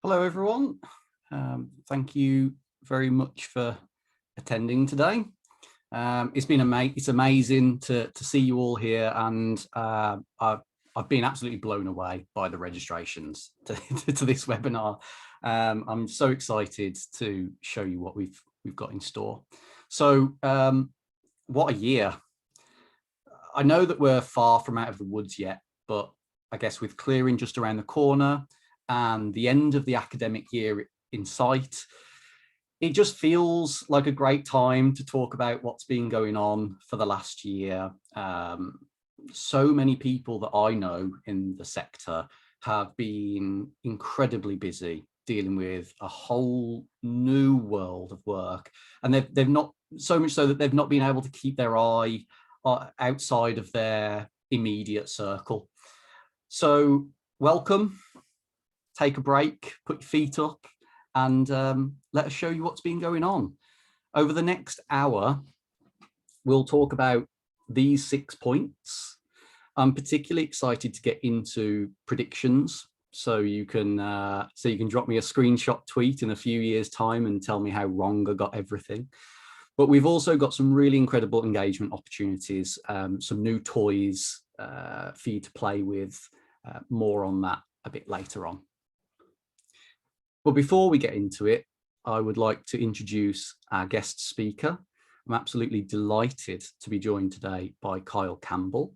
Hello, everyone. Thank you very much for attending today. It's amazing to see you all here, and I've been absolutely blown away by the registrations to this webinar. I'm so excited to show you what we've got in store. So, what a year! I know that we're far from out of the woods yet, but I guess with clearing just around the corner and the end of the academic year in sight, it just feels like a great time to talk about what's been going on for the last year. So many people that I know in the sector have been incredibly busy dealing with a whole new world of work, and they've not, so much so that they've not been able to keep their eye outside of their immediate circle. So welcome. Take a break, put your feet up, and let us show you what's been going on. Over the next hour, we'll talk about these 6 points. I'm particularly excited to get into predictions, so you can drop me a screenshot tweet in a few years' time and tell me how wrong I got everything. But we've also got some really incredible engagement opportunities, some new toys for you to play with. More on that a bit later on. But before we get into it, I would like to introduce our guest speaker. I'm absolutely delighted to be joined today by Kyle Campbell.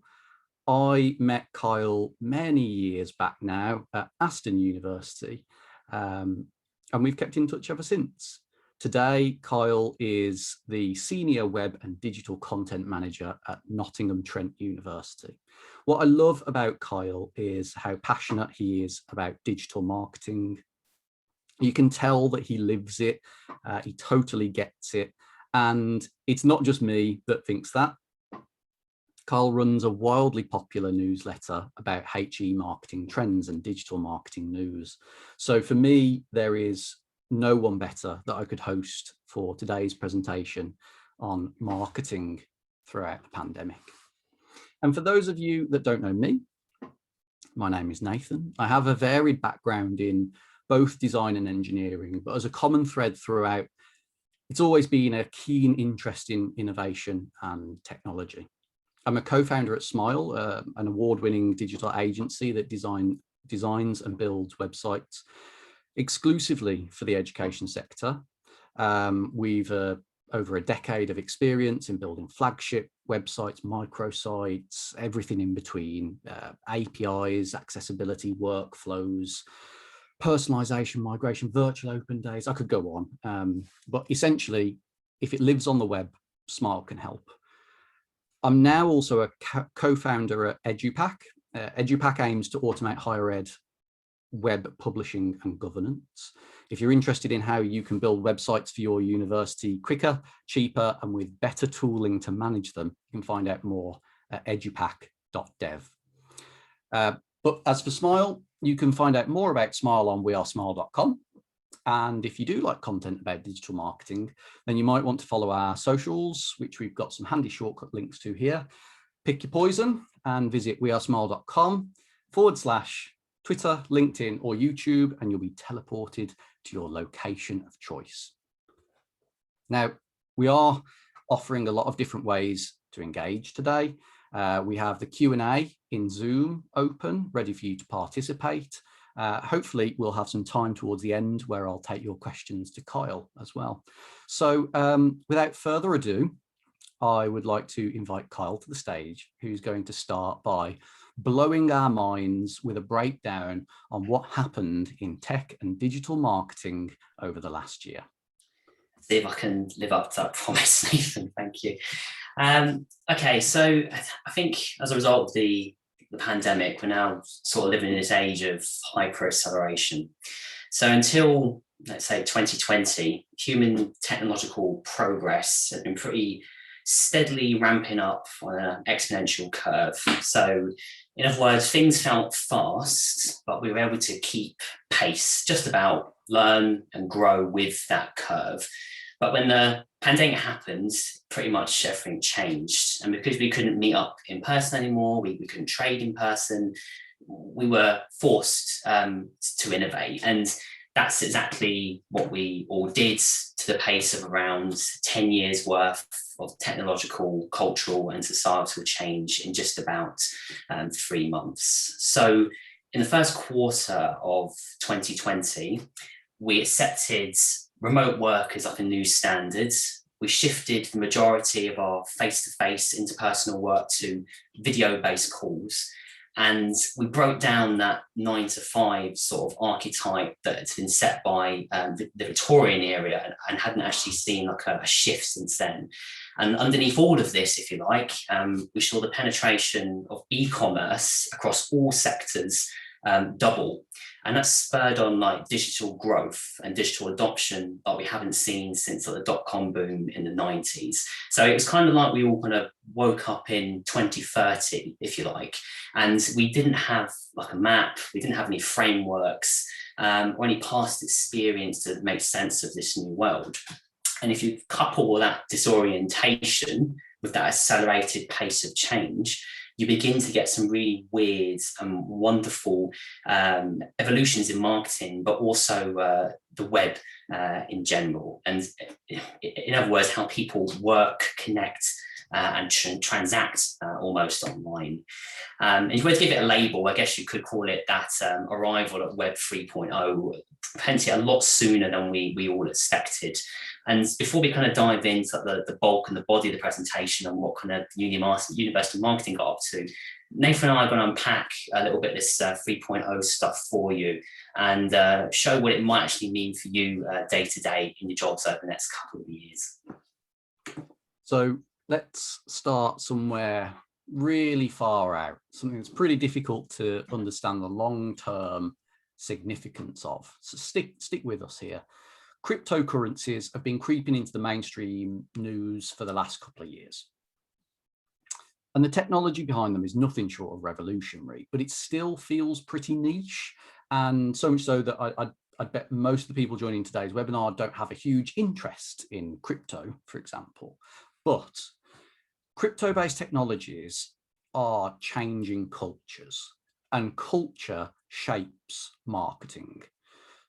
I met Kyle many years back now at Aston University, and we've kept in touch ever since. Today, Kyle is the Senior Web and Digital Content Manager at Nottingham Trent University. What I love about Kyle is how passionate he is about digital marketing. You can tell that he lives it, he totally gets it, and it's not just me that thinks that. Kyle runs a wildly popular newsletter about HE marketing trends and digital marketing news. So for me, there is no one better that I could host for today's presentation on marketing throughout the pandemic. And for those of you that don't know me, my name is Nathan. I have a varied background in both design and engineering, but as a common thread throughout, it's always been a keen interest in innovation and technology. I'm a co-founder at Smile, an award-winning digital agency that designs and builds websites exclusively for the education sector. We've over a decade of experience in building flagship websites, microsites, everything in between, APIs, accessibility, workflows, personalization, migration, virtual open days. I could go on, but essentially, if it lives on the web, Smile can help. I'm now also a co-founder at Edulab. Edulab aims to automate higher ed web publishing and governance. If you're interested in how you can build websites for your university quicker, cheaper, and with better tooling to manage them, you can find out more at edupack.dev. But as for Smile, you can find out more about Smile on wearesmile.com. And if you do like content about digital marketing, then you might want to follow our socials, which we've got some handy shortcut links to here. Pick your poison and visit wearesmile.com/Twitter, LinkedIn, or YouTube, and you'll be teleported to your location of choice. Now, we are offering a lot of different ways to engage today. We have the Q&A in Zoom open, ready for you to participate. Hopefully, we'll have some time towards the end where I'll take your questions to Kyle as well. So without further ado, I would like to invite Kyle to the stage, who's going to start by blowing our minds with a breakdown on what happened in tech and digital marketing over the last year. See if I can live up to that promise, Nathan. Thank you. Okay, so I think as a result of the pandemic, we're now sort of living in this age of hyper acceleration. So until, let's say, 2020, human technological progress had been pretty steadily ramping up on an exponential curve. So in other words, things felt fast, but we were able to keep pace, just about learn and grow with that curve. But when the pandemic happened, pretty much everything changed. And because we couldn't meet up in person anymore, we couldn't trade in person, we were forced to innovate. And that's exactly what we all did, to the pace of around 10 years worth of technological, cultural and societal change in just about 3 months. So in the first quarter of 2020, we accepted remote work as like a new standard. We shifted the majority of our face-to-face interpersonal work to video-based calls. And we broke down that 9 to 5 sort of archetype that had been set by the Victorian era, and hadn't actually seen like a shift since then. And underneath all of this, if you like, we saw the penetration of e-commerce across all sectors double. And that's spurred on like digital growth and digital adoption that we haven't seen since like, the dot-com boom in the 90s. So it was kind of like we all kind of woke up in 2030, if you like, and we didn't have like a map, we didn't have any frameworks or any past experience to make sense of this new world. And if you couple that disorientation with that accelerated pace of change, you begin to get some really weird and wonderful evolutions in marketing, but also the web in general. And in other words, how people work, connect, and transact almost online. And if you were to give it a label, I guess you could call it that arrival at Web 3.0, potentially a lot sooner than we all expected. And before we kind of dive into the bulk and the body of the presentation and what kind of university marketing got up to, Nathan and I are going to unpack a little bit of this 3.0 stuff for you and show what it might actually mean for you day to day in your jobs over the next couple of years. So let's start somewhere really far out, something that's pretty difficult to understand the long-term significance of. So stick with us here. Cryptocurrencies have been creeping into the mainstream news for the last couple of years. And the technology behind them is nothing short of revolutionary, but it still feels pretty niche. And so much so that I bet most of the people joining today's webinar don't have a huge interest in crypto, for example. But crypto-based technologies are changing cultures, and culture shapes marketing.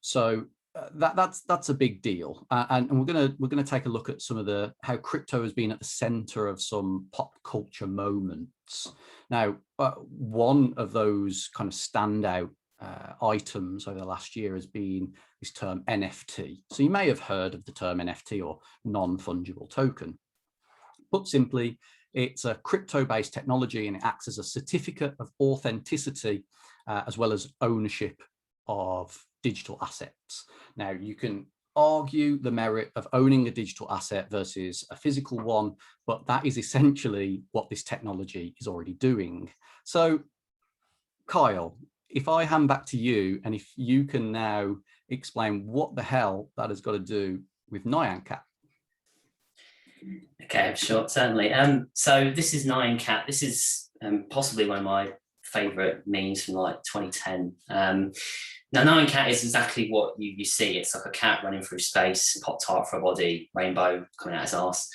So that's a big deal, and we're gonna take a look at some of how crypto has been at the center of some pop culture moments. Now, one of those kind of standout items over the last year has been this term NFT. So you may have heard of the term NFT, or non-fungible token. Put simply, it's a crypto-based technology, and it acts as a certificate of authenticity as well as ownership of digital assets. Now, you can argue the merit of owning a digital asset versus a physical one, but that is essentially what this technology is already doing. So, Kyle, if I hand back to you, and if you can now explain what the hell that has got to do with Nyan Cat. Okay, sure, certainly. So this is Nyan Cat. This is possibly one of my favourite memes from like 2010. Now, Nyan Cat is exactly what you see. It's like a cat running through space, Pop-Tart for a body, rainbow coming out his arse.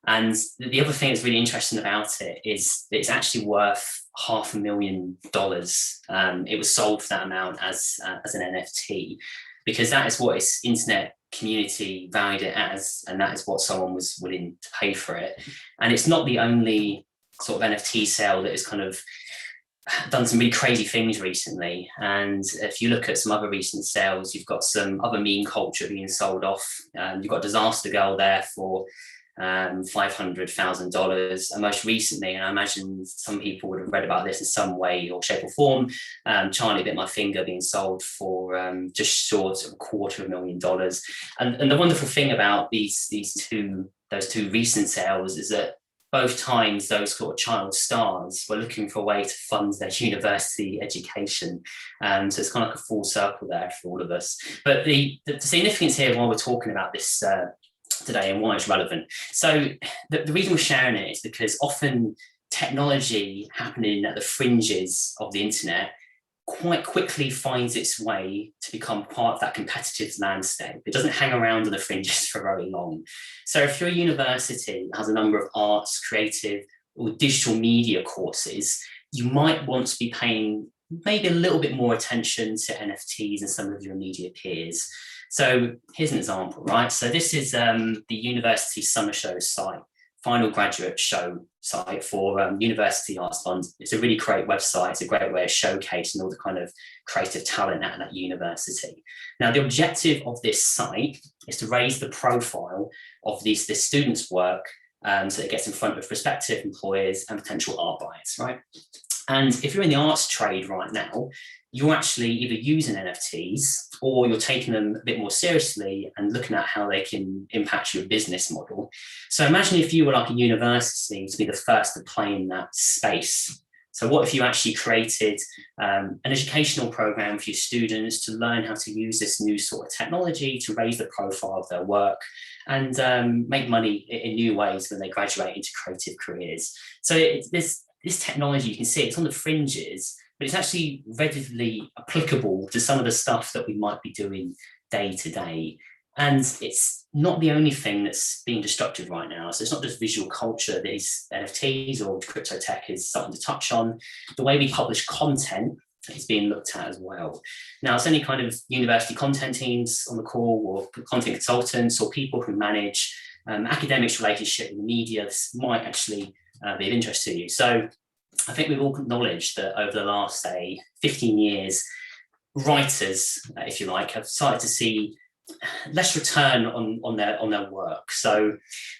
And the other thing that's really interesting about it is it's actually worth $500,000. It was sold for that amount as an NFT, because that is what its internet community valued it as, and that is what someone was willing to pay for it. And it's not the only sort of NFT sale that has kind of done some really crazy things recently. And if you look at some other recent sales, you've got some other meme culture being sold off. You've got Disaster Girl there for $500,000, and most recently, and I imagine some people would have read about this in some way or shape or form, Charlie Bit My Finger being sold for just short of $250,000. And the wonderful thing about those two recent sales is that both times those sort of child stars were looking for a way to fund their university education. So it's kind of like a full circle there for all of us. But the significance here, while we're talking about this today and why it's relevant. So the reason we're sharing it is because often technology happening at the fringes of the internet quite quickly finds its way to become part of that competitive landscape. It doesn't hang around on the fringes for very long. So if you're a university that has a number of arts, creative, or digital media courses, you might want to be paying maybe a little bit more attention to NFTs and some of your immediate peers. So here's an example, right? So this is the University Summer Show site, final graduate show site for University Arts Fund. It's a really great website. It's a great way of showcasing all the kind of creative talent at that university. Now, the objective of this site is to raise the profile of this students' work so it gets in front of prospective employers and potential art buyers, right? And if you're in the arts trade right now, you're actually either using NFTs or you're taking them a bit more seriously and looking at how they can impact your business model. So imagine if you were like a university to be the first to play in that space. So what if you actually created an educational program for your students to learn how to use this new sort of technology to raise the profile of their work and make money in new ways when they graduate into creative careers. So this technology, you can see it's on the fringes, but it's actually readily applicable to some of the stuff that we might be doing day to day. And it's not the only thing that's being disrupted right now. So it's not just visual culture that these NFTs or crypto tech is starting to touch on. The way we publish content is being looked at as well. Now, it's any kind of university content teams on the call or content consultants or people who manage academics relationship with the media. This might actually be of interest to you. So I think we've all acknowledged that over the last, say, 15 years, writers, if you like, have started to see less return on their work. So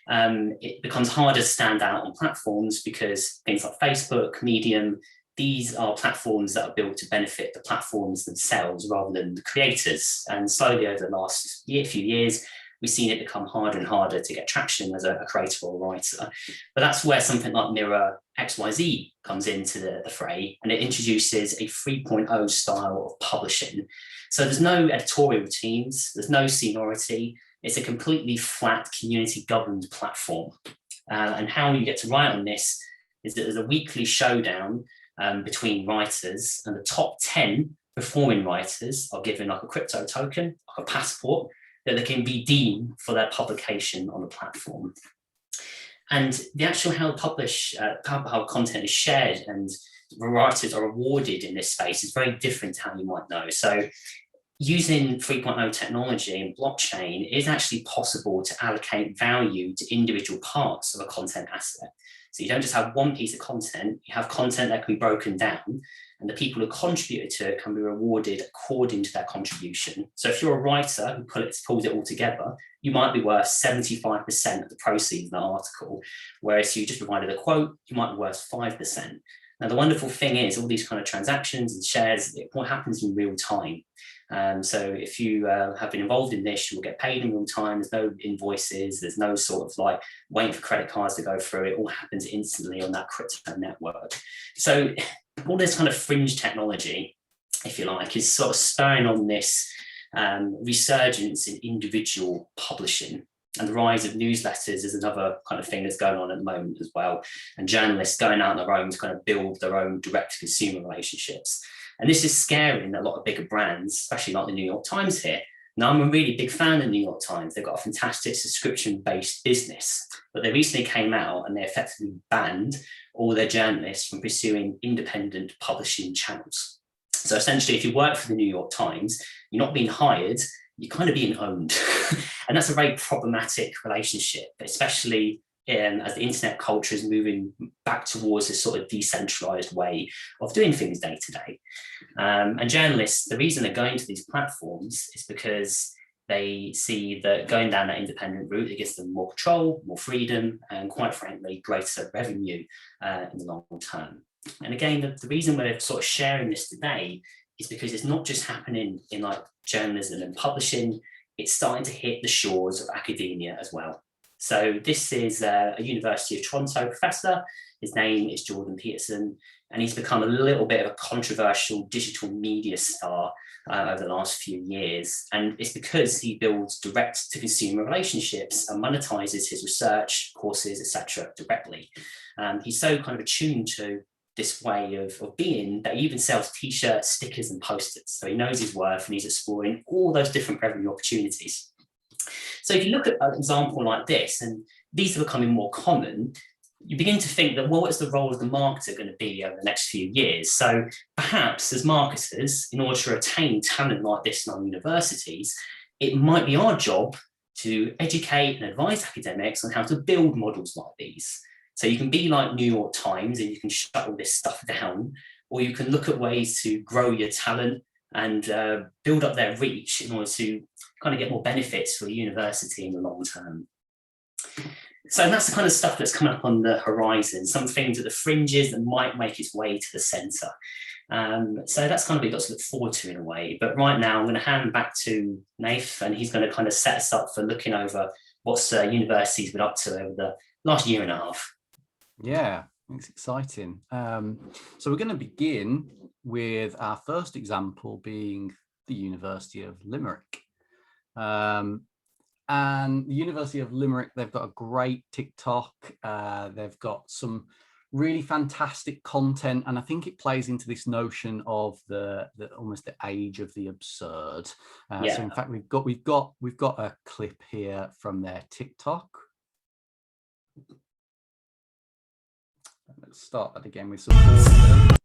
it becomes harder to stand out on platforms because things like Facebook, Medium, these are platforms that are built to benefit the platforms themselves rather than the creators. And slowly over the last few years, we've seen it become harder and harder to get traction as a creator or writer. But that's where something like Mirror XYZ comes into the fray, and it introduces a 3.0 style of publishing. So there's no editorial teams, there's no seniority. It's a completely flat community-governed platform. And how you get to write on this is that there's a weekly showdown between writers, and the top 10 performing writers are given like a crypto token, like a passport, that they can redeem for their publication on the platform. And the actual how content is shared and writers are awarded in this space is very different to how you might know. So using 3.0 technology and blockchain, it is actually possible to allocate value to individual parts of a content asset. So you don't just have one piece of content, you have content that can be broken down, and the people who contributed to it can be rewarded according to their contribution. So if you're a writer who pulls it all together, you might be worth 75% of the proceeds of the article, whereas if you just provided a quote, you might be worth 5%. Now, the wonderful thing is all these kind of transactions and shares, what happens in real time. So if you have been involved in this, you will get paid in real time. There's no invoices. There's no sort of like waiting for credit cards to go through. It all happens instantly on that crypto network. So all this kind of fringe technology, if you like, is sort of spurring on this resurgence in individual publishing. And the rise of newsletters is another kind of thing that's going on at the moment as well. And journalists going out on their own to kind of build their own direct consumer relationships. And this is scaring a lot of bigger brands, especially like the New York Times here. Now, I'm a really big fan of the New York Times. They've got a fantastic subscription-based business, but they recently came out and they effectively banned all their journalists from pursuing independent publishing channels. So essentially, if you work for the New York Times, you're not being hired, you're kind of being owned. And that's a very problematic relationship, especially as the internet culture is moving back towards this sort of decentralized way of doing things day to day. And journalists, the reason they're going to these platforms is because they see that going down that independent route, it gives them more control, more freedom, and quite frankly, greater revenue in the long term. And again, the reason we're sort of sharing this today is because it's not just happening in like journalism and publishing, it's starting to hit the shores of academia as well. So this is a University of Toronto professor. His name is Jordan Peterson, and he's become a little bit of a controversial digital media star over the last few years. And it's because he builds direct to consumer relationships and monetizes his research, courses, etc. directly. He's so kind of attuned to this way of being that he even sells t-shirts, stickers and posters. So he knows his worth and he's exploring all those different revenue opportunities. So if you look at an example like this, and these are becoming more common, you begin to think that, well, what's the role of the marketer going to be over the next few years? So perhaps as marketers, in order to retain talent like this in our universities, it might be our job to educate and advise academics on how to build models like these. So you can be like New York Times and you can shut all this stuff down, or you can look at ways to grow your talent and build up their reach in order to kind of get more benefits for the university in the long term. So that's the kind of stuff that's coming up on the horizon, some things at the fringes that might make its way to the centre. So that's kind of what we've got to look forward to in a way. But right now, I'm going to hand back to Nath, and he's going to kind of set us up for looking over what's universities been up to over the last year and a half. Yeah, it's exciting. So we're going to begin with our first example being the University of Limerick. And the University of Limerick, they've got a great TikTok. They've got some really fantastic content, and I think it plays into this notion of the almost the age of the absurd. So in fact, we've got a clip here from their TikTok. Let's start that again with some audio.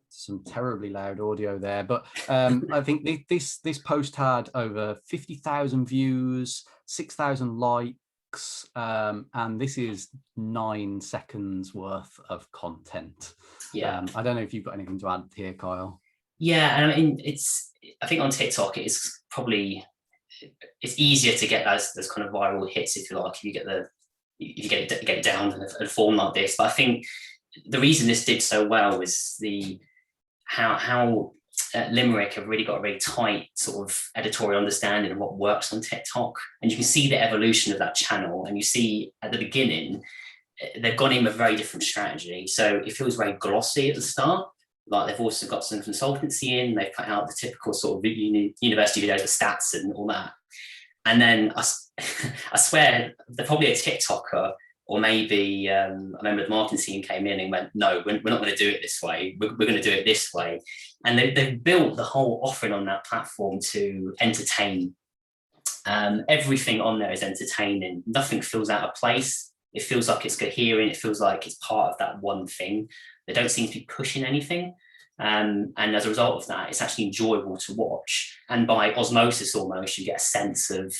Some terribly loud audio there, but I think this post had over 50,000 views, 6,000 likes, and this is 9 seconds worth of content. I don't know if you've got anything to add here, Kyle. Yeah, and I mean, I think on TikTok it's easier to get those kind of viral hits, if you like, if you get it down in a form like this. But I think the reason this did so well was how Limerick have really got a very tight sort of editorial understanding of what works on TikTok, and you can see the evolution of that channel. And you see at the beginning they've gone in with a very different strategy. So it feels very glossy at the start. Like they've also got some consultancy in. They've put out the typical sort of university videos, the stats and all that. And then I swear they're probably a TikToker. Or maybe I remember the marketing team came in and went, no, we're not going to do it this way. We're going to do it this way. And they've built the whole offering on that platform to entertain. Everything on there is entertaining. Nothing feels out of place. It feels like it's coherent. It feels like it's part of that one thing. They don't seem to be pushing anything. And as a result of that, it's actually enjoyable to watch. And by osmosis almost, you get a sense of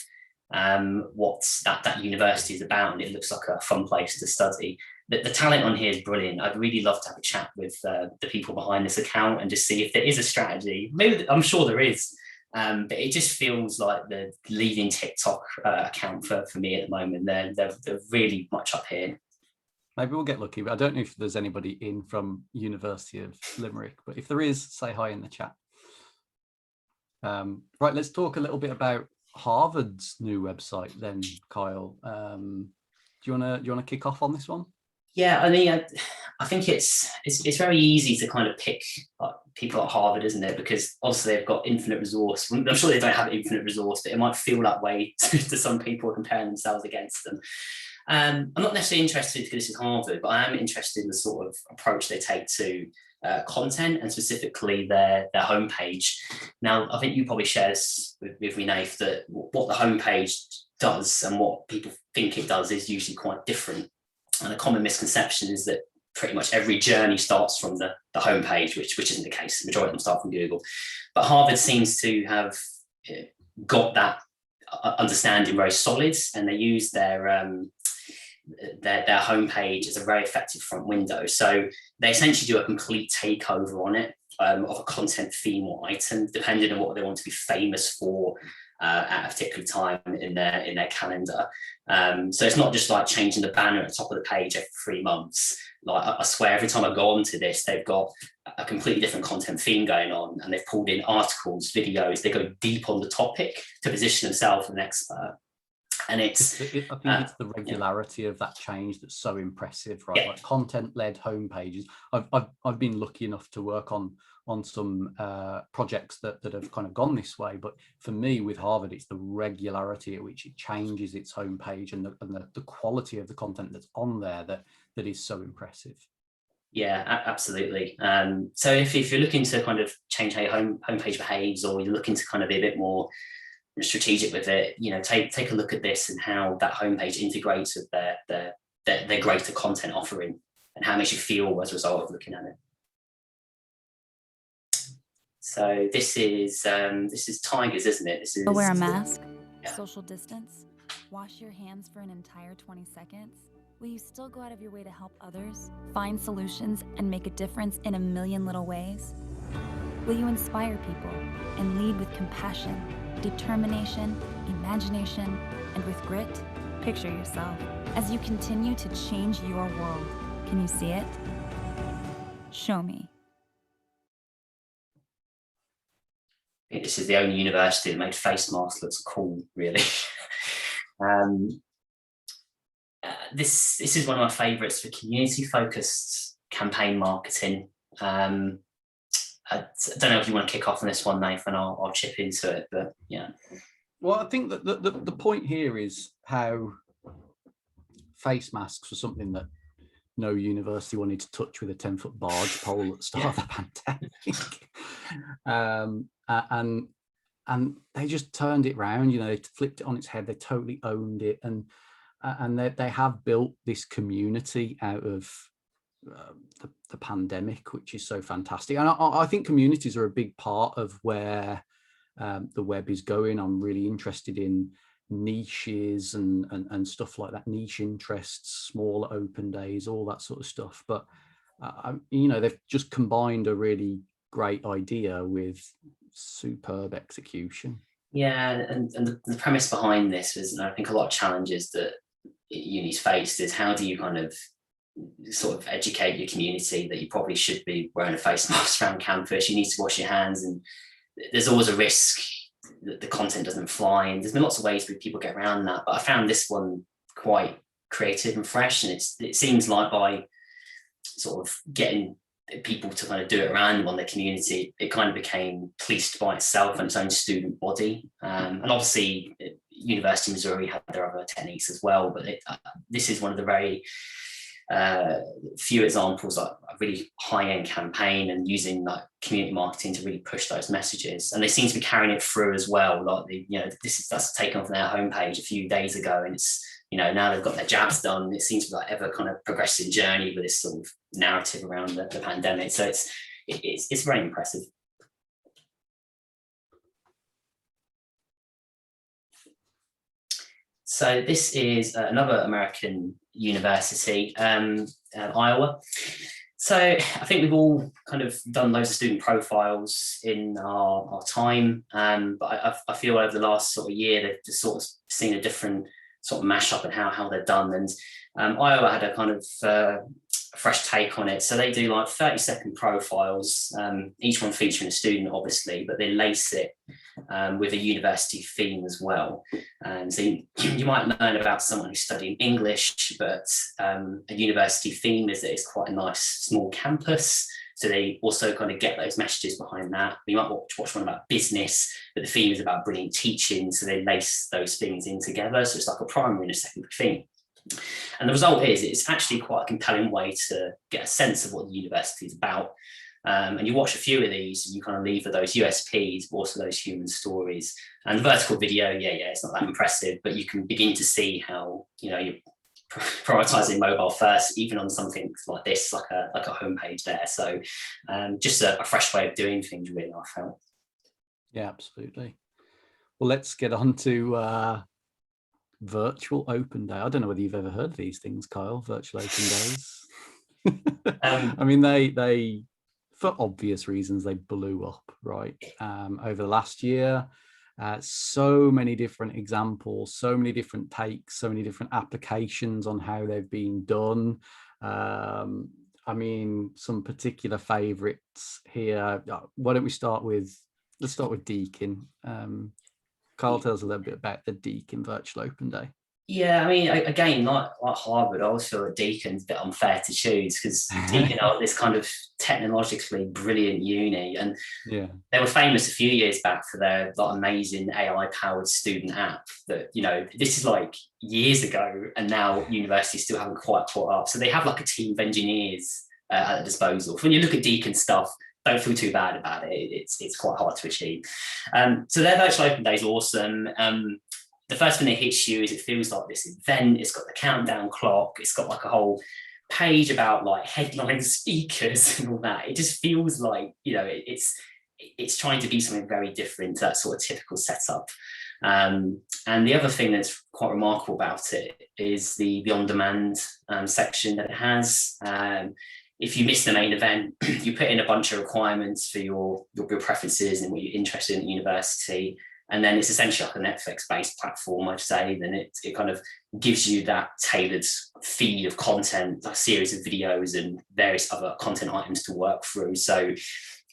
what that university is about, and it looks like a fun place to study. The talent on here is brilliant. I'd really love to have a chat with the people behind this account and just see if there is a strategy. Maybe, I'm sure there is, but it just feels like the leading TikTok account for me at the moment. They're really much up here. Maybe we'll get lucky, but I don't know if there's anybody in from University of Limerick, but if there is, say hi in the chat. Right, let's talk a little bit about Harvard's new website then, Kyle. Do you want to kick off on this one? Yeah, I mean, I think it's very easy to kind of pick people at Harvard, isn't it? Because obviously they've got infinite resource. I'm sure they don't have infinite resource, but it might feel that way to some people comparing themselves against them. I'm not necessarily interested because this is Harvard, but I am interested in the sort of approach they take to content, and specifically their homepage. Now, I think you probably share this with me, Nath, that what the homepage does and what people think it does is usually quite different. And a common misconception is that pretty much every journey starts from the homepage, which isn't the case. The majority of them start from Google. But Harvard seems to have got that understanding very solid, and they use their homepage as a very effective front window. So they essentially do a complete takeover on it of a content theme or item, depending on what they want to be famous for at a particular time in their calendar. So it's not just like changing the banner at the top of the page every 3 months. Like I swear, every time I go onto this, they've got a completely different content theme going on, and they've pulled in articles, videos. They go deep on the topic to position themselves as an expert. And I think it's the regularity of that change that's so impressive, right? Like content-led homepages. I've been lucky enough to work on some projects that have kind of gone this way, but for me with Harvard, it's the regularity at which it changes its homepage and the quality of the content that's on there that is so impressive. Yeah, absolutely. So if you're looking to kind of change how your homepage behaves, or you're looking to kind of be a bit more strategic with it, take a look at this and how that homepage integrates with their greater content offering, and how it makes you feel as a result of looking at it. So this is tigers, isn't it? This is wear a mask, yeah. Social distance, wash your hands for an entire 20 seconds. Will you still go out of your way to help others, find solutions, and make a difference in a million little ways? Will you inspire people and lead with compassion, determination, imagination, and with grit? Picture yourself as you continue to change your world. Can you see it? Show me. I think this is the only university that made face masks look cool, really. This is one of my favourites for community-focused campaign marketing. I don't know if you want to kick off on this one, Nathan. I'll chip into it, but yeah. Well, I think that the point here is how face masks were something that no university wanted to touch with a 10-foot barge pole at the start of the pandemic. And they just turned it around, they flipped it on its head. They totally owned it. And they have built this community out of the pandemic, which is so fantastic. And I think communities are a big part of where the web is going. I'm really interested in niches and stuff like that, niche interests, smaller open days, all that sort of stuff. But they've just combined a really great idea with superb execution. Yeah, and the premise behind this was, I think a lot of challenges that unis faced is, how do you kind of sort of educate your community that you probably should be wearing a face mask around campus, you need to wash your hands, and there's always a risk that the content doesn't fly, and there's been lots of ways that people get around that, but I found this one quite creative and fresh, and it seems like by sort of getting people to kind of do it around on their community, it kind of became policed by itself and its own student body. And obviously University of Missouri had their other techniques as well, but this is one of the very few examples of a really high-end campaign and using like community marketing to really push those messages. And they seem to be carrying it through as well. Like that's taken off their homepage a few days ago, and it's now they've got their jabs done. It seems to be like ever kind of progressing journey with this sort of narrative around the pandemic. So it's very impressive. So this is another American university, Iowa. So I think we've all kind of done loads of student profiles in our time, but I feel over the last sort of year, they've just sort of seen a different sort of mashup in how they're done. And Iowa had a kind of fresh take on it. So they do like 30-second profiles, each one featuring a student, obviously, but they lace it with a university theme as well. And so you might learn about someone who's studying English, but a university theme is that it's quite a nice small campus. So they also kind of get those messages behind that. You might watch one about business, but the theme is about brilliant teaching. So they lace those things in together. So it's like a primary and a secondary theme. And the result is it's actually quite a compelling way to get a sense of what the university is about. And you watch a few of these and you kind of leave with those USPs, but also those human stories. And the vertical video, it's not that impressive, but you can begin to see how, you're prioritizing mobile first, even on something like this, like a homepage there. So just a fresh way of doing things, really, I felt. Yeah, absolutely. Well, let's get on to virtual open day. I don't know whether you've ever heard of these things, Kyle, virtual open days. I mean, they for obvious reasons, they blew up, right? Over the last year, so many different examples, so many different takes, so many different applications on how they've been done. I mean, some particular favorites here. Why don't we start with, let's start with Deakin. Kyle, tell us a little bit about the Deakin Virtual Open Day. Yeah, I mean, again, like Harvard, I always feel that Deakin's a bit unfair to choose, because Deakin are this kind of technologically brilliant uni, and they were famous a few years back for their amazing AI-powered student app that, this is like years ago, and now universities still haven't quite caught up. So they have like a team of engineers at the disposal. When you look at Deacon stuff, don't feel too bad about it. It's quite hard to achieve. So their virtual open day is awesome. The first thing that hits you is it feels like this event. It's got the countdown clock. It's got like a whole page about like headline speakers and all that. It just feels like, you know, it's trying to be something very different to that sort of typical setup. And the other thing that's quite remarkable about it is the on-demand section that it has. If you miss the main event, you put in a bunch of requirements for your preferences and what you're interested in at university. And then it's essentially like a Netflix-based platform, I'd say. Then it kind of gives you that tailored feed of content, a series of videos and various other content items to work through. So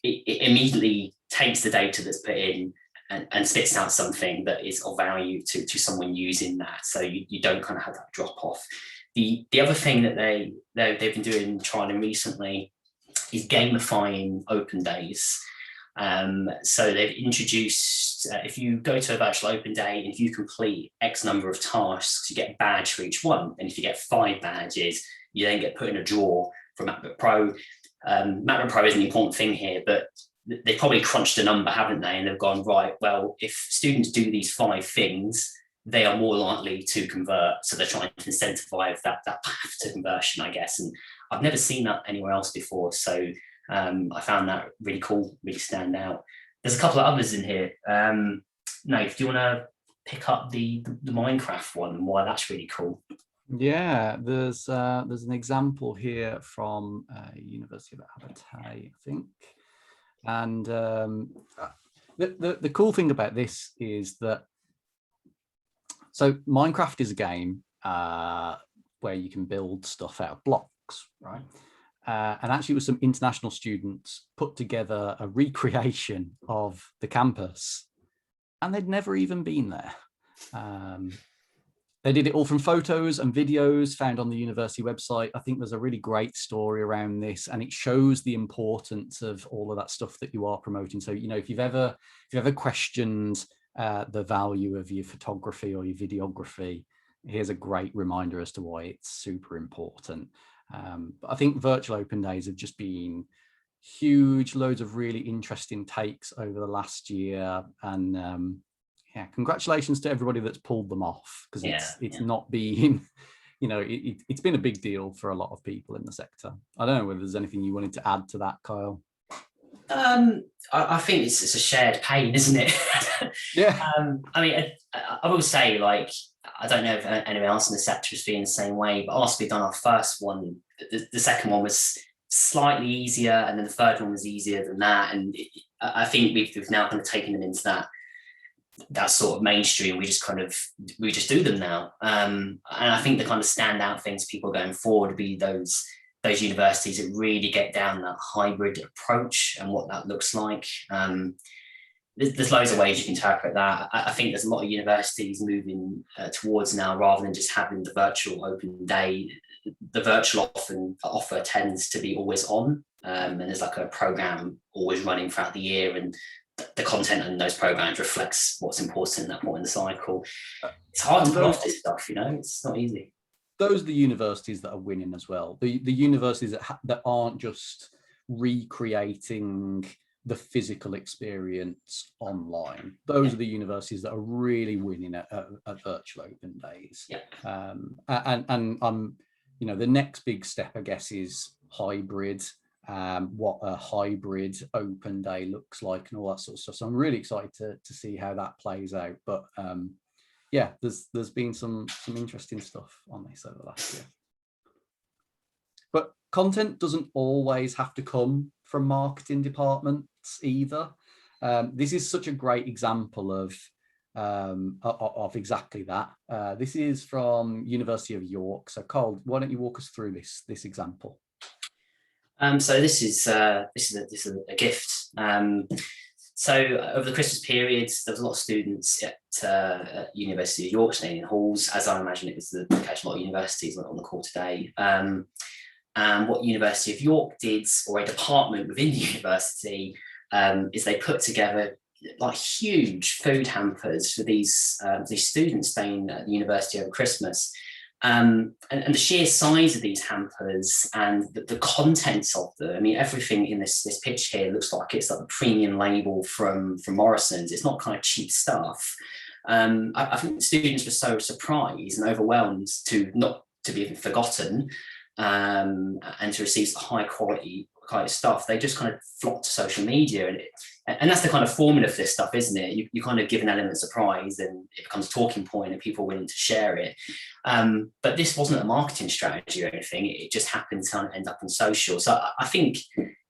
it immediately takes the data that's put in and spits out something that is of value to someone using that. So you don't kind of have that drop off. The other thing that they've been doing, trying recently, is gamifying open days. So they've introduced, if you go to a virtual open day, and if you complete X number of tasks, you get a badge for each one. And if you get 5 badges, you then get put in a draw for MacBook Pro. MacBook Pro is an important thing here, but they've probably crunched a number, haven't they? And they've gone, right, well, if students do these 5 things, they are more likely to convert. So they're trying to incentivize that path to conversion, I guess. And I've never seen that anywhere else before. So I found that really cool, really stand out. There's a couple of others in here. Nate, do you want to pick up the Minecraft one and why that's really cool? Yeah, there's an example here from University of Aberdeen, I think. And the cool thing about this is that, so Minecraft is a game where you can build stuff out of blocks, right? And actually with some international students put together a recreation of the campus, and they'd never even been there. They did it all from photos and videos found on the university website. I think there's a really great story around this, and it shows the importance of all of that stuff that you are promoting. So, you know, if you've ever questioned the value of your photography or your videography, here's a great reminder as to why it's super important. But I think virtual open days have just been huge, loads of really interesting takes over the last year. And yeah, congratulations to everybody that's pulled them off, because it's not been, you know, it's been a big deal for a lot of people in the sector. I don't know whether there's anything you wanted to add to that, Kyle. I think it's a shared pain, isn't it? Yeah. I mean, I will say, like, I don't know if anyone else in the sector is feeling the same way, but after we've done our first one, the second one was slightly easier, and then the third one was easier than that. And I think we've now kind of taken them into that sort of mainstream. We just do them now. And I think the kind of standout things people going forward would be those universities that really get down that hybrid approach and what that looks like. There's loads of ways you can interpret that. I think there's a lot of universities moving towards now, rather than just having the virtual open day, the virtual offer tends to be always on, and there's like a program always running throughout the year, and the content in those programs reflects what's important at that point in the cycle. It's hard to pull off this stuff, you know, it's not easy. Those are the universities that are winning as well. The universities that aren't just recreating the physical experience online. Those are the universities that are really winning at virtual open days. Yeah. And you know, the next big step, I guess, is hybrid. What a hybrid open day looks like and all that sort of stuff. So I'm really excited to see how that plays out. But yeah, there's been some interesting stuff on this over the last year. But content doesn't always have to come from marketing departments either. This is such a great example of exactly that. This is from University of York. So Kyle, why don't you walk us through this example? So this is a gift. So over the Christmas period, there was a lot of students at University of York staying in halls, as I imagine it was the case. A lot of universities went on the call today. And what University of York did, or a department within the university, is they put together like huge food hampers for these students staying at the university over Christmas. And the sheer size of these hampers and the contents of them, I mean, everything in this pitch here looks like it's like a premium label from Morrison's. It's not kind of cheap stuff. I think students were so surprised and overwhelmed to not to be forgotten and to receive high quality stuff. They just kind of flocked to social media, and that's the kind of formula for this stuff, isn't it? You kind of give an element of surprise and it becomes a talking point and people are willing to share it. But this wasn't a marketing strategy or anything. It just happened to kind of end up on social. So I think,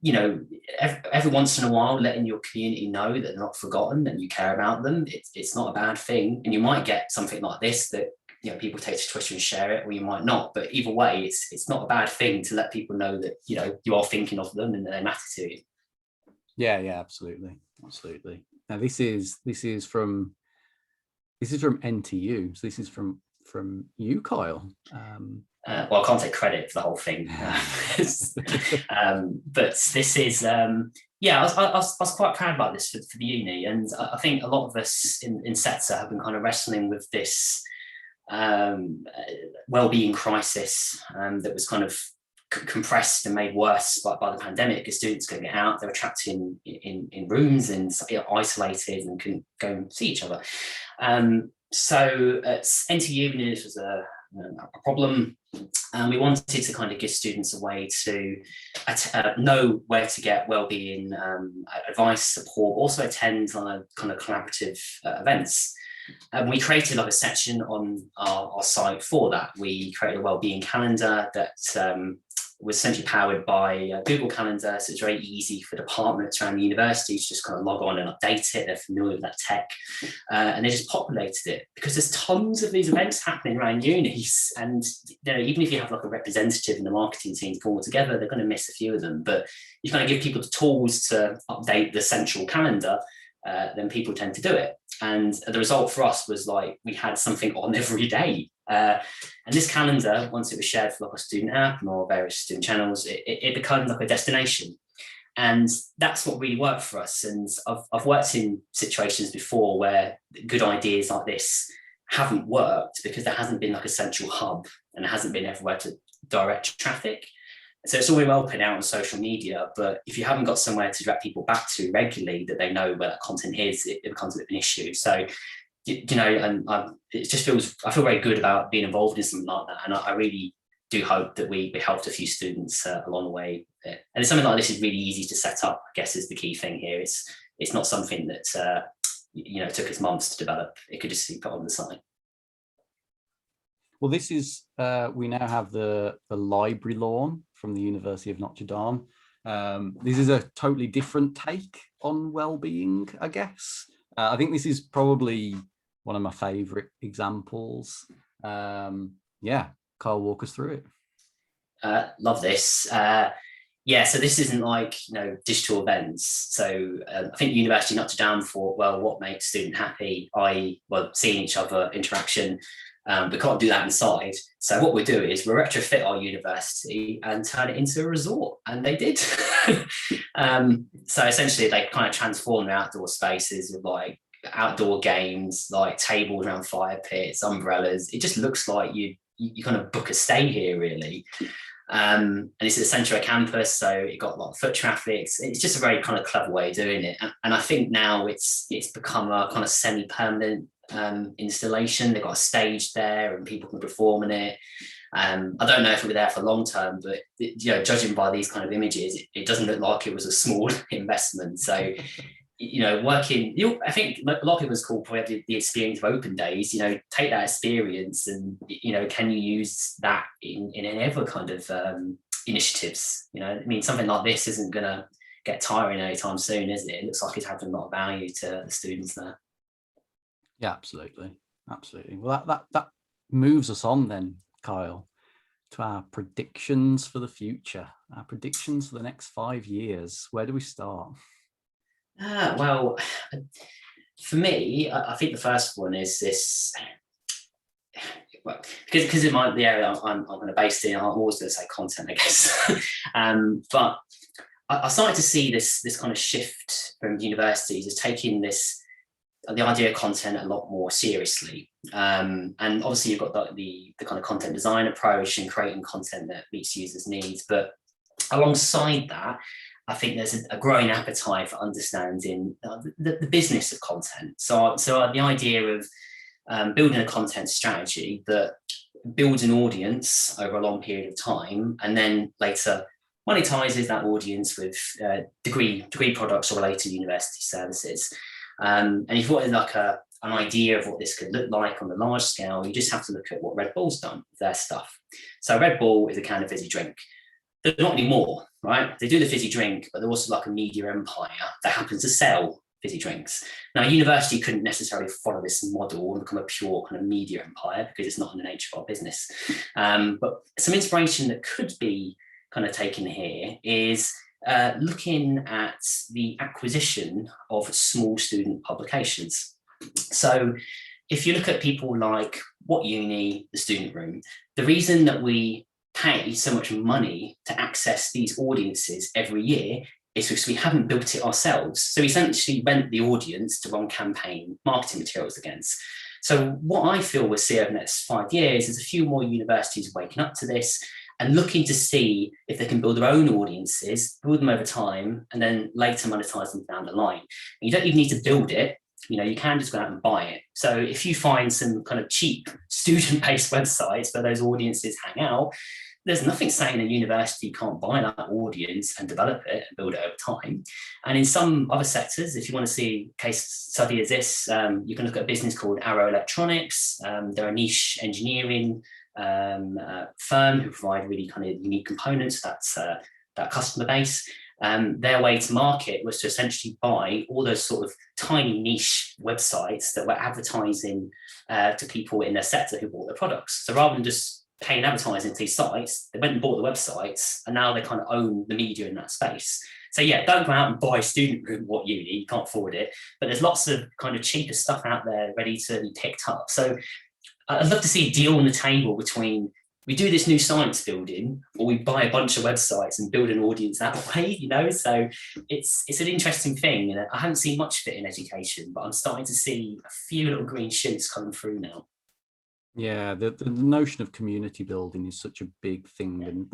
you know, every once in a while, letting your community know that they're not forgotten and you care about them, it's not a bad thing. And you might get something like this that, you know, people take to Twitter and share it, or you might not. But either way, it's not a bad thing to let people know that, you know, you are thinking of them and they matter to you. Yeah, absolutely. Now this is from NTU. So this is from you, Kyle. Well, I can't take credit for the whole thing, but this is yeah. I was quite proud about this for the uni, and I think a lot of us in SETSA have been kind of wrestling with this well-being crisis that was kind of compressed and made worse by the pandemic, because students couldn't get out. They were trapped in rooms and isolated and couldn't go and see each other. So at NTU, this was a problem, and we wanted to kind of give students a way to know where to get wellbeing advice, support, also attend kind of collaborative events. And we created like a section on our site for that. We created a wellbeing calendar that was essentially powered by Google Calendar, so it's very easy for departments around the university to just kind of log on and update it. They're familiar with that tech, and they just populated it, because there's tons of these events happening around unis, and you know, even if you have like a representative in the marketing team to pull all together, they're going to miss a few of them. But you kind of give people the tools to update the central calendar, then people tend to do it. And the result for us was like we had something on every day. And this calendar, once it was shared for like a student app and all various student channels, it became like a destination. And that's what really worked for us. And I've worked in situations before where good ideas like this haven't worked because there hasn't been like a central hub and there hasn't been everywhere to direct traffic. So it's all very well put out on social media, but if you haven't got somewhere to direct people back to regularly that they know where that content is, it becomes a bit of an issue. So, you know, and it just I feel very good about being involved in something like that. And I really do hope that we helped a few students along the way. And something like this is really easy to set up, I guess, is the key thing here. It's not something that, you know, took us months to develop. It could just be put on the site. Well, this is, we now have the library lawn from the University of Notre Dame. This is a totally different take on well-being, I guess. I think this is probably one of my favourite examples. Yeah, Kyle, walk us through it. Love this. Yeah, so this isn't like, you know, digital events. So I think University of Notre Dame thought, well, what makes a student happy? Well, seeing each other, interaction. We can't do that inside. So what we do is we retrofit our university and turn it into a resort. And they did. So essentially they kind of transform the outdoor spaces with like outdoor games, like tables around fire pits, umbrellas. It just looks like you kind of book a stay here, really. And it's at the centre of campus, so it got a lot of foot traffic. It's just a very kind of clever way of doing it. And I think now it's become a kind of semi-permanent installation. They've got a stage there and people can perform in it. I don't know if it'll be there for long term, but you know, judging by these kind of images, it doesn't look like it was a small investment. So, you know, I think a lot of people in school probably have the experience of open days. You know, take that experience and, you know, can you use that in any other kind of initiatives? You know, I mean, something like this isn't going to get tiring anytime soon, is it? It looks like it's having a lot of value to the students there. Yeah, absolutely. Well, that moves us on then, Kyle, to our predictions for the future, our predictions for the next 5 years. Where do we start? Well, for me, I think the first one is this. Well, because in the area I'm kind of based in, I'm always going to say content, I guess. But I started to see this kind of shift from universities as taking this the idea of content a lot more seriously. And obviously you've got the kind of content design approach and creating content that meets users' needs. But alongside that, I think there's a growing appetite for understanding the business of content. So the idea of building a content strategy that builds an audience over a long period of time, and then later monetizes that audience with degree products or related university services. And if you wanted like an idea of what this could look like on the large scale, you just have to look at what Red Bull's done with their stuff. So Red Bull is a kind of fizzy drink. They're not anymore, right? They do the fizzy drink, but they're also like a media empire that happens to sell fizzy drinks. Now, a university couldn't necessarily follow this model and become a pure kind of media empire because it's not in the nature of our business. But some inspiration that could be kind of taken here is looking at the acquisition of small student publications. So if you look at people like What Uni, the Student Room, the reason that we pay so much money to access these audiences every year is because we haven't built it ourselves. So we essentially rent the audience to run campaign marketing materials against. So what I feel we'll see over the next 5 years is a few more universities waking up to this and looking to see if they can build their own audiences, build them over time, and then later monetize them down the line. And you don't even need to build it. You can just go out and buy it. So if you find some kind of cheap student-based websites where those audiences hang out, there's nothing saying a university can't buy that audience and develop it and build it over time. And in some other sectors, if you want to see a case study as this, you can look at a business called Arrow Electronics. They're a niche engineering firm who provide really kind of unique components. That's that customer base. Their way to market was to essentially buy all those sort of tiny niche websites that were advertising to people in their sector who bought their products. So rather than just paying advertising to these sites, they went and bought the websites, and now they kind of own the media in that space. So yeah, don't go out and buy Student Room What Uni, you can't afford it, but there's lots of kind of cheaper stuff out there ready to be picked up. So I'd love to see a deal on the table between we do this new science building, or we buy a bunch of websites and build an audience that way, So it's an interesting thing. And I haven't seen much of it in education, but I'm starting to see a few little green shoots coming through now. Yeah, the notion of community building is such a big thing, and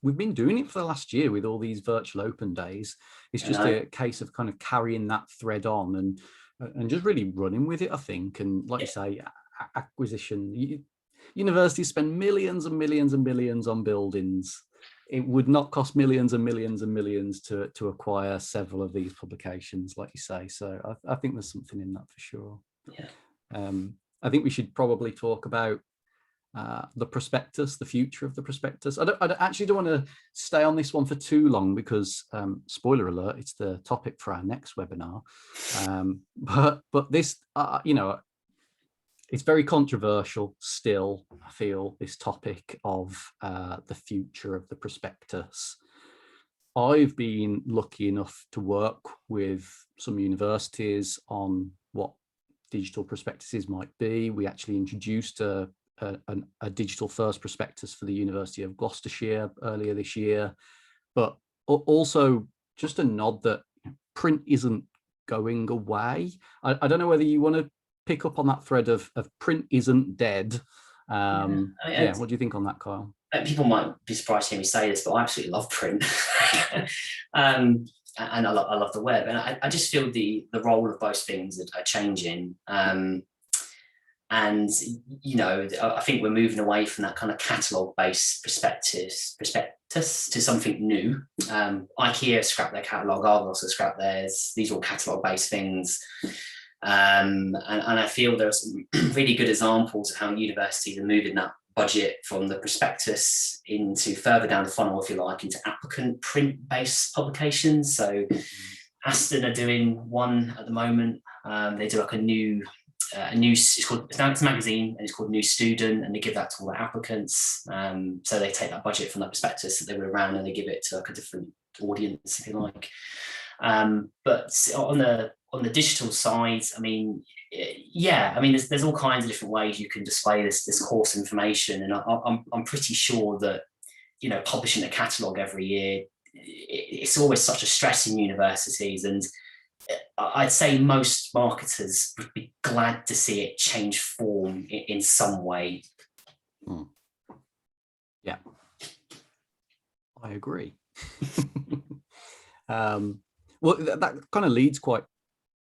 we've been doing it for the last year with all these virtual open days. It's just a case of kind of carrying that thread on and just really running with it, I think. And like you say, acquisition. Universities spend millions and millions and millions on buildings. It would not cost millions and millions and millions to acquire several of these publications, like you say. So I think there's something in that for sure. Yeah. I think we should probably talk about the prospectus, the future of the prospectus. I actually don't want to stay on this one for too long because, spoiler alert, it's the topic for our next webinar. But this, it's very controversial still, I feel, this topic of the future of the prospectus. I've been lucky enough to work with some universities on what digital prospectuses might be. We actually introduced a digital first prospectus for the University of Gloucestershire earlier this year, but also just a nod that print isn't going away. I don't know whether you want to pick up on that thread of print isn't dead. What do you think on that, Kyle? People might be surprised to hear me say this, but I absolutely love print. And I love the web, and I just feel the role of both things are changing. And I think we're moving away from that kind of catalogue-based prospectus to something new. IKEA scrapped their catalogue, Argos have scrapped theirs. These are all catalogue-based things. And I feel there are some really good examples of how universities are moving that budget from the prospectus into further down the funnel, if you like, into applicant print-based publications. So Aston are doing one at the moment. They do like a new it's a magazine, and it's called New Student, and they give that to all the applicants. So they take that budget from that prospectus that they would have ran, and they give it to like a different audience, if you like. But on the digital side, there's all kinds of different ways you can display this course information, and I'm pretty sure that publishing a catalogue every year, it's always such a stress in universities, and I'd say most marketers would be glad to see it change form in some way. Yeah, I agree. Well, that kind of leads quite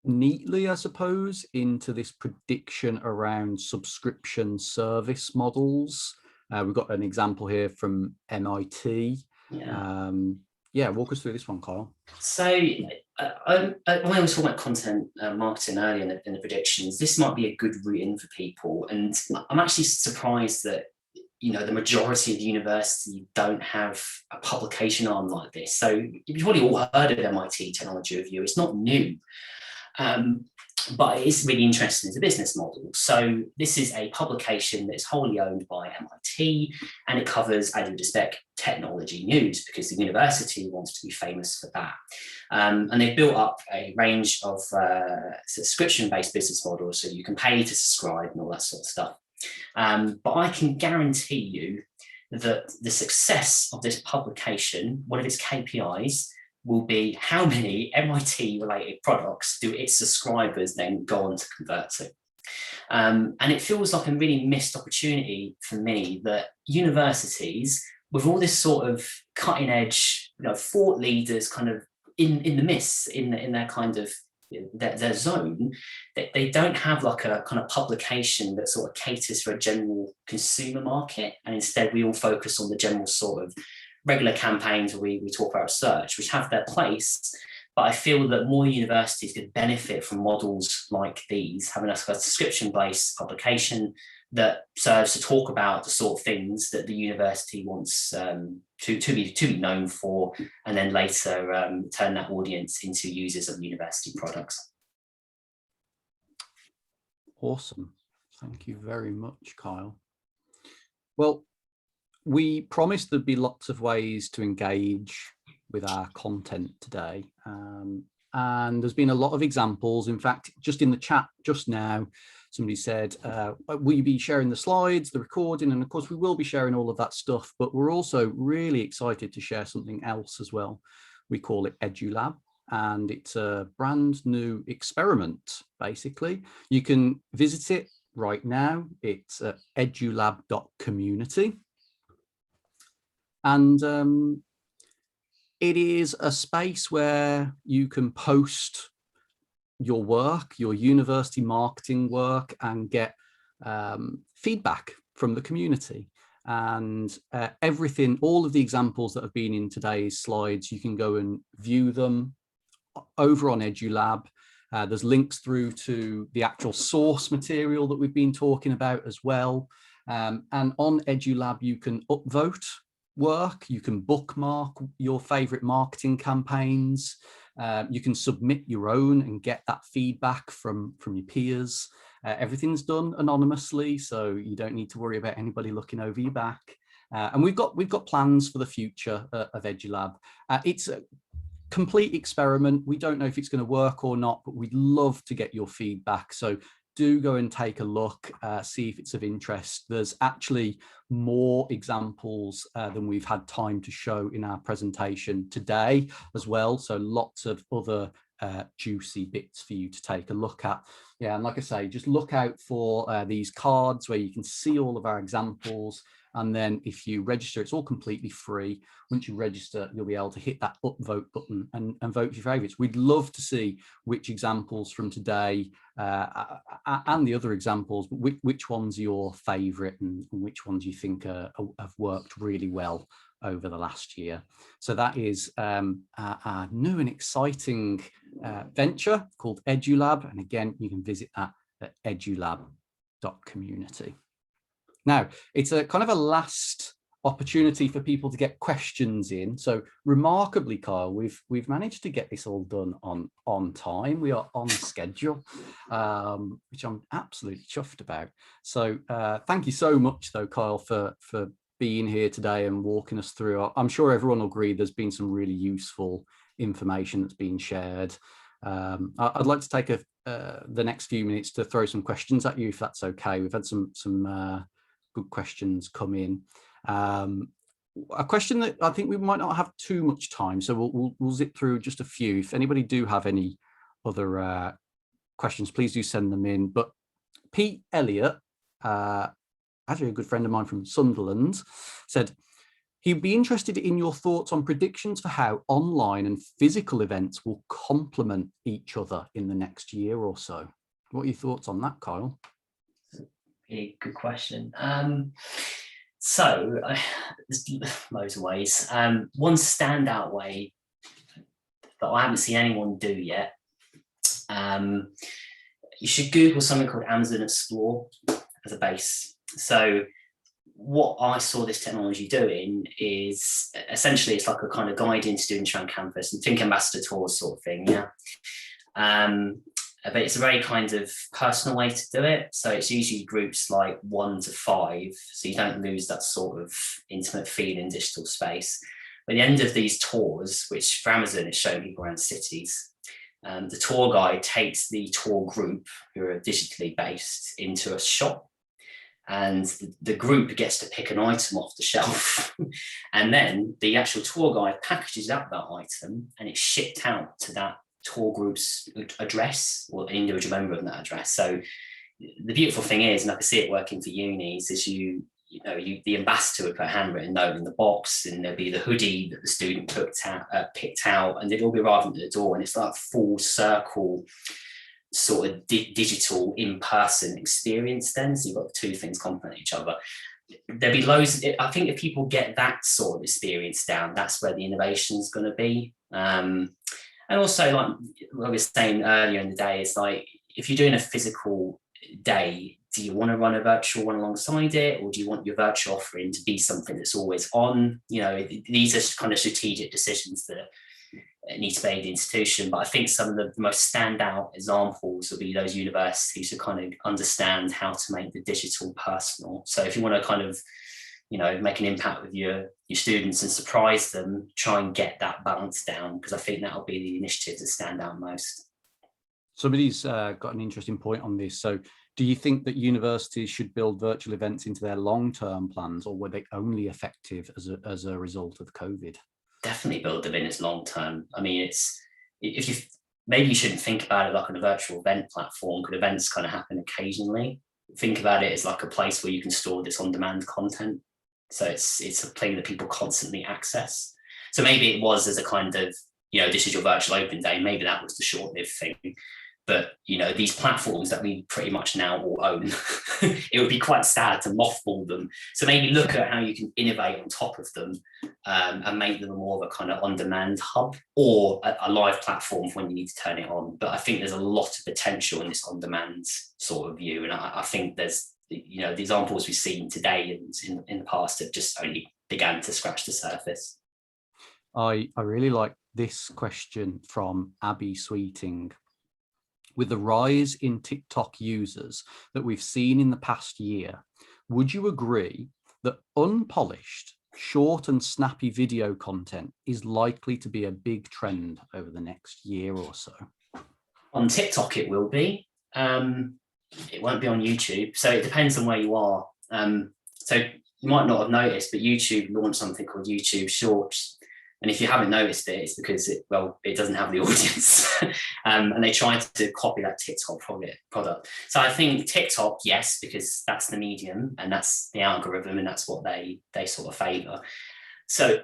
neatly, I suppose, into this prediction around subscription service models. We've got an example here from MIT. Yeah, walk us through this one, Kyle. So when I was talking about content marketing earlier in the predictions, this might be a good route in for people. And I'm actually surprised that, you know, the majority of universities don't have a publication arm like this. So you've probably all heard of MIT Technology Review. It's not new. But it's really interesting as a business model. So this is a publication that's wholly owned by MIT, and it covers, as you'd expect, technology news, because the university wants to be famous for that. And they've built up a range of subscription-based business models, so you can pay to subscribe and all that sort of stuff. But I can guarantee you that the success of this publication, one of its KPIs, will be how many MIT-related products do its subscribers then go on to convert to. And it feels like a really missed opportunity for me that universities, with all this sort of cutting-edge, you know, thought leaders kind of in the midst, in their kind of their zone, that they don't have like a kind of publication that sort of caters for a general consumer market, and instead we all focus on the general sort of regular campaigns where we talk about research, which have their place, but I feel that more universities could benefit from models like these, having a subscription-based publication that serves to talk about the sort of things that the university wants to be known for, and then later turn that audience into users of university products. Awesome. Thank you very much, Kyle. Well, we promised there'd be lots of ways to engage with our content today. And there's been a lot of examples. In fact, just in the chat just now, somebody said, will you be sharing the slides, the recording? And of course, we will be sharing all of that stuff, but we're also really excited to share something else as well. We call it Edulab, and it's a brand new experiment, basically. You can visit it right now. It's at edulab.community. And it is a space where you can post your work, your university marketing work, and get feedback from the community. And everything, all of the examples that have been in today's slides, you can go and view them over on Edulab. There's links through to the actual source material that we've been talking about as well. And on Edulab, you can upvote work, you can bookmark your favorite marketing campaigns, you can submit your own and get that feedback from your peers. Everything's done anonymously, so you don't need to worry about anybody looking over your back. And we've got plans for the future of Edulab. It's a complete experiment. We don't know if it's going to work or not, but we'd love to get your feedback. So do go and take a look, see if it's of interest. There's actually more examples than we've had time to show in our presentation today as well. So lots of other juicy bits for you to take a look at. Yeah, and like I say, just look out for these cards where you can see all of our examples. And then if you register, it's all completely free. Once you register, you'll be able to hit that upvote button and vote for your favorites. We'd love to see which examples from today and the other examples, but which one's your favorite and which ones you think have worked really well over the last year. So that is our new and exciting venture called Edulab. And again, you can visit that at edulab.community. Now, it's a kind of a last opportunity for people to get questions in. So remarkably, Kyle, we've managed to get this all done on time. We are on schedule, which I'm absolutely chuffed about. So thank you so much, though, Kyle, for being here today and walking us through. I'm sure everyone will agree there's been some really useful information that's been shared. I'd like to take the next few minutes to throw some questions at you, if that's okay. We've had some good questions come in. A question that I think we might not have too much time, so we'll zip through just a few. If anybody do have any other questions, please do send them in. But Pete Elliott, actually a good friend of mine from Sunderland, said he'd be interested in your thoughts on predictions for how online and physical events will complement each other in the next year or so. What are your thoughts on that, Kyle? Really good question. So there's loads of ways. One standout way that I haven't seen anyone do yet, you should Google something called Amazon Explore as a base. So what I saw this technology doing is essentially it's like a kind of guiding students around campus and think ambassador tours sort of thing, yeah. But it's a very kind of personal way to do it. So it's usually groups like 1 to 5, so you don't lose that sort of intimate feel in digital space. By the end of these tours, which for Amazon is showing people around cities, the tour guide takes the tour group, who are digitally based, into a shop, and the group gets to pick an item off the shelf. And then the actual tour guide packages up that item and it's shipped out to that tour group's address, or an individual member of that address. So the beautiful thing is, and I can see it working for unis, is the ambassador would put a handwritten note in the box, and there'll be the hoodie that the student picked out, and they'd all be arriving at the door, and it's like full circle sort of digital in-person experience then. So you've got the two things complement each other. There'll be loads. I think if people get that sort of experience down, that's where the innovation is going to be. And also, like what I was saying earlier in the day, is like, if you're doing a physical day, do you want to run a virtual one alongside it, or do you want your virtual offering to be something that's always on? You know, these are kind of strategic decisions that need to be made in the institution. But I think some of the most standout examples will be those universities who kind of understand how to make the digital personal. So if you want to kind of, you know, make an impact with your students and surprise them, try and get that balance down, because I think that'll be the initiatives that stand out most. Somebody's got an interesting point on this. So do you think that universities should build virtual events into their long-term plans, or were they only effective as a result of COVID? Definitely build them in as long-term. I mean, maybe you shouldn't think about it like on a virtual event platform, because events kind of happen occasionally. Think about it as like a place where you can store this on-demand content. So it's a thing that people constantly access. So maybe it was as a kind of, you know, this is your virtual open day. Maybe that was the short-lived thing. But, you know, these platforms that we pretty much now all own, it would be quite sad to mothball them. So maybe look at how you can innovate on top of them, and make them more of a kind of on-demand hub, or a live platform for when you need to turn it on. But I think there's a lot of potential in this on-demand sort of view. And I think there's, you know, the examples we've seen today and in the past have just only began to scratch the surface. I really like this question from Abby Sweeting. With the rise in TikTok users that we've seen in the past year, would you agree that unpolished, short and snappy video content is likely to be a big trend over the next year or so? On TikTok, it will be. It won't be on YouTube. So it depends on where you are. So you might not have noticed, but YouTube launched something called YouTube Shorts. And if you haven't noticed it, it's because it doesn't have the audience. And they tried to copy that TikTok product. So I think TikTok, yes, because that's the medium and that's the algorithm and that's what they sort of favour. So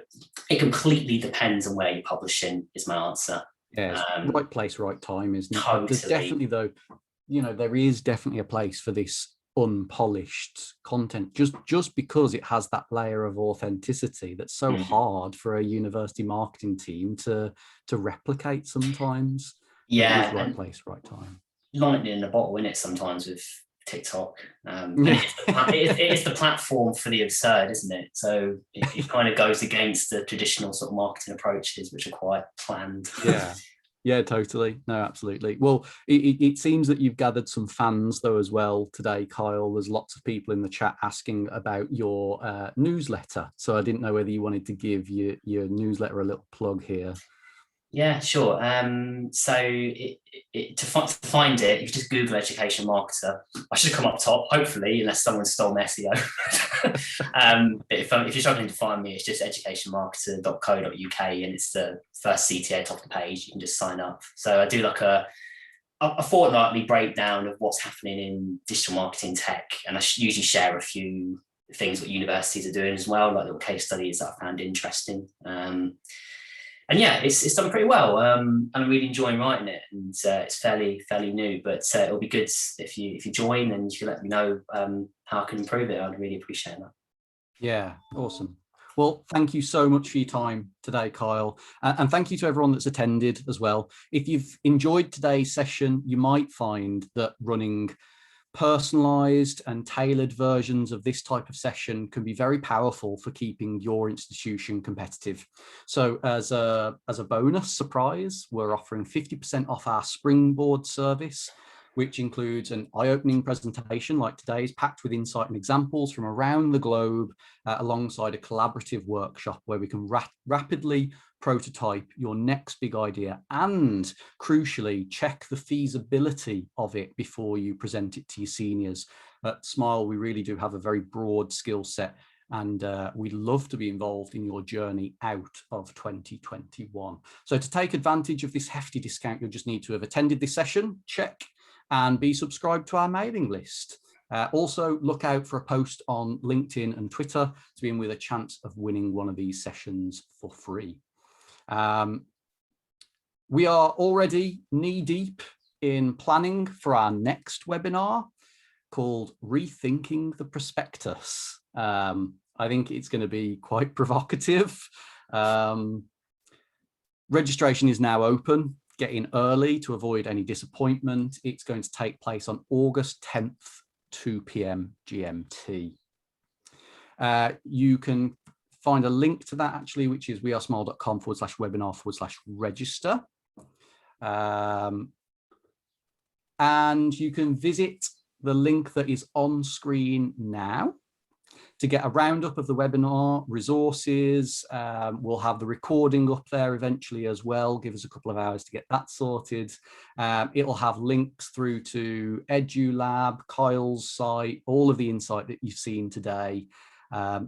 it completely depends on where you're publishing, is my answer. Yeah, right place, right time, isn't it? Totally. There's definitely, though, you know, there is definitely a place for this unpolished content, just because it has that layer of authenticity that's so hard for a university marketing team to replicate sometimes. Yeah, right place, right time. Lightning in a bottle, in it sometimes with TikTok. It is the platform for the absurd, isn't it? So it kind of goes against the traditional sort of marketing approaches, which are quite planned. Yeah, totally. No, absolutely. Well, it seems that you've gathered some fans, though, as well today, Kyle. There's lots of people in the chat asking about your newsletter. So I didn't know whether you wanted to give your newsletter a little plug here. Yeah, sure. So to find it, you just Google education marketer. I should come up top, hopefully, unless someone stole my SEO. If you're struggling to find me, it's just educationmarketer.co.uk, and it's the first CTA top of the page. You can just sign up. So I do like a a fortnightly breakdown of what's happening in digital marketing tech, and I usually share a few things what universities are doing as well, like little case studies that I found interesting. And yeah, it's done pretty well, and I'm really enjoying writing it, and it's fairly new, but it'll be good if you join, and you can let me know how I can improve it. I'd really appreciate that. Yeah, awesome. Well, thank you so much for your time today, Kyle. And thank you to everyone that's attended as well. If you've enjoyed today's session, you might find that running personalized and tailored versions of this type of session can be very powerful for keeping your institution competitive. So as a bonus surprise, we're offering 50% off our Springboard service, which includes an eye-opening presentation like today's, packed with insight and examples from around the globe, alongside a collaborative workshop where we can rapidly prototype your next big idea and, crucially, check the feasibility of it before you present it to your seniors. At Smile, we really do have a very broad skill set, and we'd love to be involved in your journey out of 2021. So to take advantage of this hefty discount, you'll just need to have attended this session, check, and be subscribed to our mailing list. Also, look out for a post on LinkedIn and Twitter to be in with a chance of winning one of these sessions for free. We are already knee-deep in planning for our next webinar called Rethinking the Prospectus. I think it's going to be quite provocative. Registration is now open. Get in early to avoid any disappointment. It's going to take place on August 10th, 2 p.m. GMT. You can find a link to that actually, which is wearesmile.com/webinar/register. And you can visit the link that is on screen now to get a roundup of the webinar resources. We'll have the recording up there eventually as well. Give us a couple of hours to get that sorted. It'll have links through to Edulab, Kyle's site, all of the insight that you've seen today.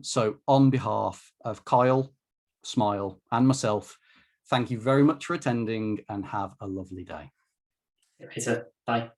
So on behalf of Kyle, Smile, and myself, thank you very much for attending, and have a lovely day. Peter, bye.